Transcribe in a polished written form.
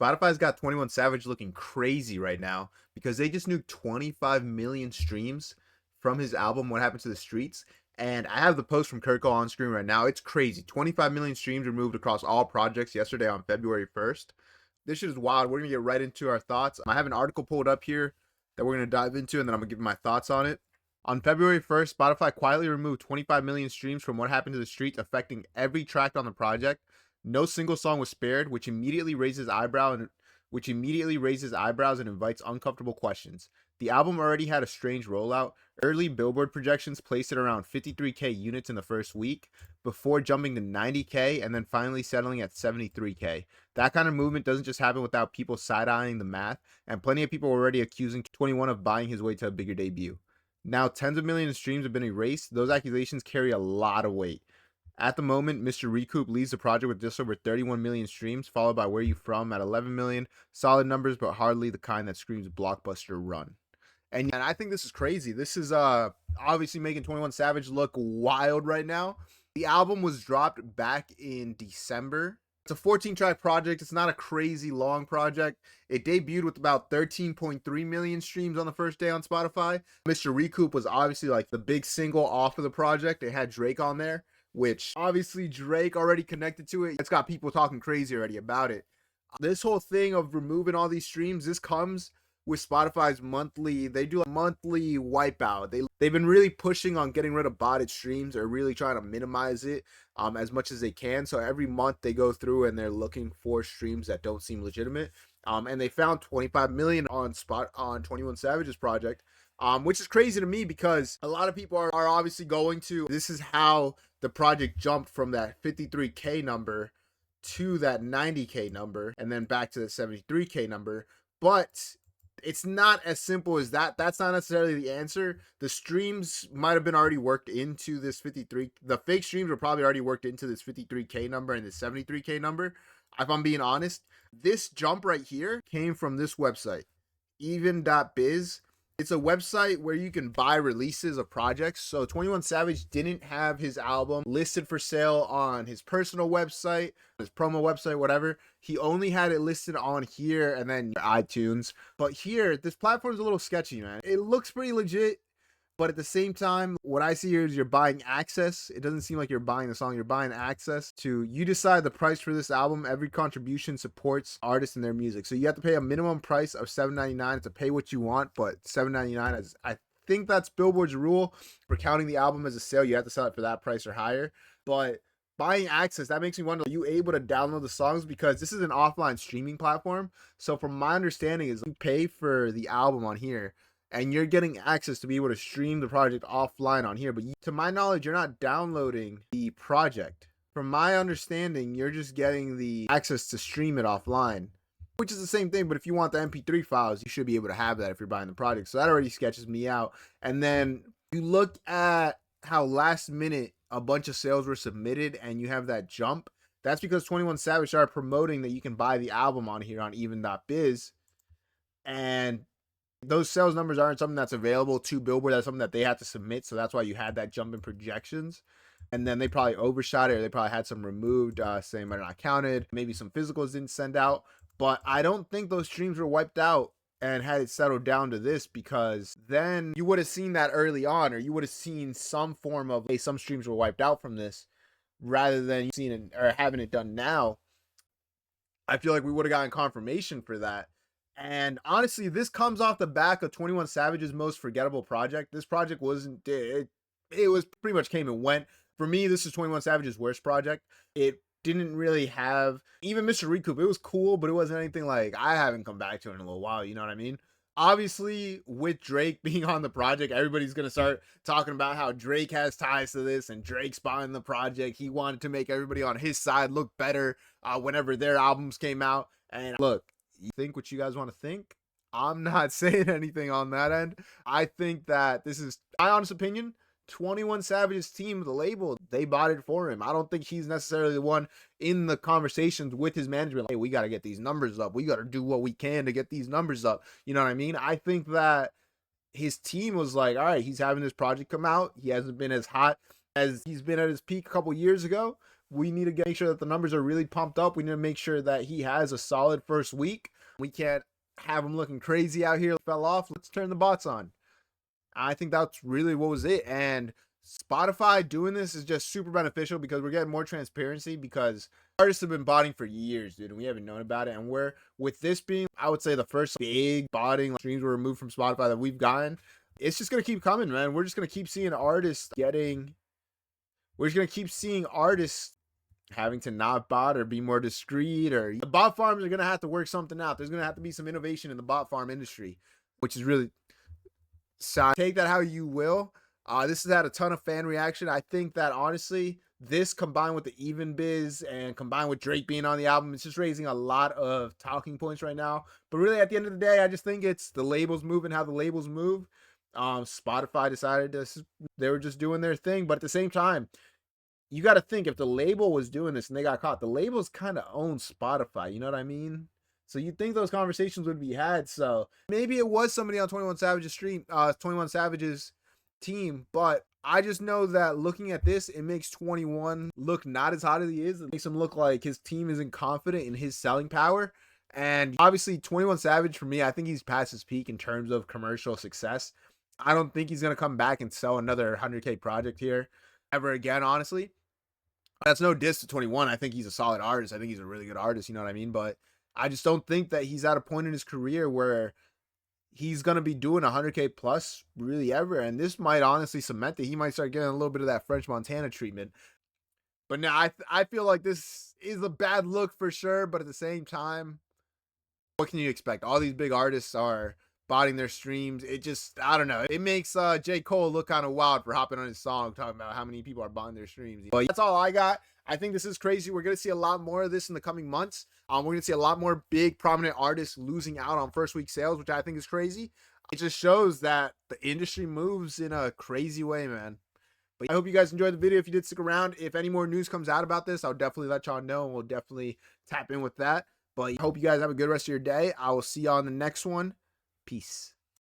Spotify's got 21 Savage looking crazy right now because they just nuked 25 million streams from his album What Happened to the Streets. And I have the post from Kirko on screen right now. It's crazy. 25 million streams removed across all projects yesterday on February 1st. This shit is wild. We're going to get right into our thoughts. I have an article pulled up here that we're going to dive into, and then I'm going to give my thoughts on it. On February 1st, Spotify quietly removed 25 million streams from What Happened to the Streets, affecting every track on the project. No single song was spared, which immediately raises eyebrows and invites uncomfortable questions. The album already had a strange rollout. Early Billboard projections placed it around 53K units in the first week, before jumping to 90K and then finally settling at 73K. That kind of movement doesn't just happen without people side-eyeing the math, and plenty of people were already accusing 21 of buying his way to a bigger debut. Now tens of millions of streams have been erased. Those accusations carry a lot of weight. At the moment, Mr. Recoup leads the project with just over 31 million streams, followed by Where You From at 11 million. Solid numbers, but hardly the kind that screams blockbuster run. And I think this is crazy. This is obviously making 21 Savage look wild right now. The album was dropped back in December. It's a 14-track project. It's not a crazy long project. It debuted with about 13.3 million streams on the first day on Spotify. Mr. Recoup was obviously like the big single off of the project. It had Drake on there, which obviously Drake already connected to it. It's got people talking crazy already about it. This whole thing of removing all these streams, this comes with Spotify's monthly, they do a monthly wipeout. They've been really pushing on getting rid of botted streams, or really trying to minimize it as much as they can. So every month they go through and they're looking for streams that don't seem legitimate. And they found 25 million on 21 Savage's project. Which is crazy to me because a lot of people are obviously going to, this is how the project jumped from that 53K number to that 90K number and then back to the 73K number. But it's not as simple as that. That's not necessarily the answer. The streams might have been already worked into this 53. The fake streams were probably already worked into this 53K number and the 73K number. If I'm being honest, this jump right here came from this website, even.biz. It's a website where you can buy releases of projects. So 21 Savage didn't have his album listed for sale on his personal website, his promo website, whatever. He only had it listed on here and then iTunes. But here, this platform's a little sketchy, man. It looks pretty legit, but at the same time, what I see here is you're buying access. It doesn't seem like you're buying the song. You're buying access to, you decide the price for this album. Every contribution supports artists and their music. So you have to pay a minimum price of $7.99 to pay what you want, but $7.99 is, I think that's Billboard's rule for counting the album as a sale. You have to sell it for that price or higher. But buying access, that makes me wonder, are you able to download the songs? Because this is an offline streaming platform. So from my understanding is you pay for the album on here, and you're getting access to be able to stream the project offline on here. But to my knowledge, you're not downloading the project. From my understanding, you're just getting the access to stream it offline, which is the same thing. But if you want the MP3 files, you should be able to have that if you're buying the project. So that already sketches me out. And then you look at how last minute a bunch of sales were submitted and you have that jump. That's because 21 Savage started promoting that you can buy the album on here on even.biz. And those sales numbers aren't something that's available to Billboard. That's something that they had to submit. So that's why you had that jump in projections. And then they probably overshot it, or they probably had some removed, saying might not counted. Maybe some physicals didn't send out. But I don't think those streams were wiped out and had it settled down to this, because then you would have seen that early on, or you would have seen some form of, hey, some streams were wiped out from this, rather than seeing it or having it done now. I feel like we would have gotten confirmation for that. And honestly, this comes off the back of 21 Savage's most forgettable project. This project wasn't, it was pretty much came and went. For me, this is 21 Savage's worst project. It didn't really have, even Mr. Recoup, it was cool, but it wasn't anything like, I haven't come back to it in a little while, you know what I mean? Obviously, with Drake being on the project, everybody's going to start talking about how Drake has ties to this and Drake's buying the project. He wanted to make everybody on his side look better whenever their albums came out. And look, you think what you guys want to think. I'm not saying anything on that end. I think that this is my honest opinion. 21 Savage's team, the label, they bought it for him. I don't think he's necessarily the one in the conversations with his management. Like, hey, we got to get these numbers up. We got to do what we can to get these numbers up. You know what I mean? I think that his team was like, all right, he's having this project come out. He hasn't been as hot as he's been at his peak a couple years ago, We need to make sure that the numbers are really pumped up. We need to make sure that he has a solid first week. We can't have him looking crazy out here. Fell off. Let's turn the bots on. I think that's really what was it. And Spotify doing this is just super beneficial because we're getting more transparency, because artists have been botting for years, dude, and we haven't known about it. And we're, with this being, I would say, the first big botting streams were removed from Spotify that we've gotten, it's just going to keep coming, man. We're just going to keep seeing artists having to not bot or be more discreet, or the bot farms are going to have to work something out. There's going to have to be some innovation in the bot farm industry, which is really sad. Take that how you will. This has had a ton of fan reaction. I think that honestly, this combined with the Even Biz and combined with Drake being on the album, it's just raising a lot of talking points right now. But really, at the end of the day, I just think it's the labels moving how the labels move. Spotify decided they were just doing their thing. But at the same time, you got to think, if the label was doing this and they got caught, the labels kind of own Spotify. You know what I mean? So you'd think those conversations would be had. So maybe it was somebody on 21 Savage's stream, 21 Savage's team, but I just know that looking at this, it makes 21 look not as hot as he is. It makes him look like his team isn't confident in his selling power. And obviously 21 Savage, for me, I think he's past his peak in terms of commercial success. I don't think he's going to come back and sell another 100K project here ever again, honestly. That's no diss to 21. I think he's a solid artist. I think he's a really good artist, you know what I mean? But I just don't think that he's at a point in his career where he's going to be doing 100K plus really ever. And this might honestly cement that he might start getting a little bit of that French Montana treatment. But now I feel like this is a bad look for sure. But at the same time, what can you expect? All these big artists are botting their streams. It just, I don't know. It makes J. Cole look kind of wild for hopping on his song, talking about how many people are botting their streams. But that's all I got. I think this is crazy. We're going to see a lot more of this in the coming months. We're going to see a lot more big, prominent artists losing out on first week sales, which I think is crazy. It just shows that the industry moves in a crazy way, man. But I hope you guys enjoyed the video. If you did, stick around. If any more news comes out about this, I'll definitely let y'all know, and we'll definitely tap in with that. But I hope you guys have a good rest of your day. I will see y'all in the next one. Peace.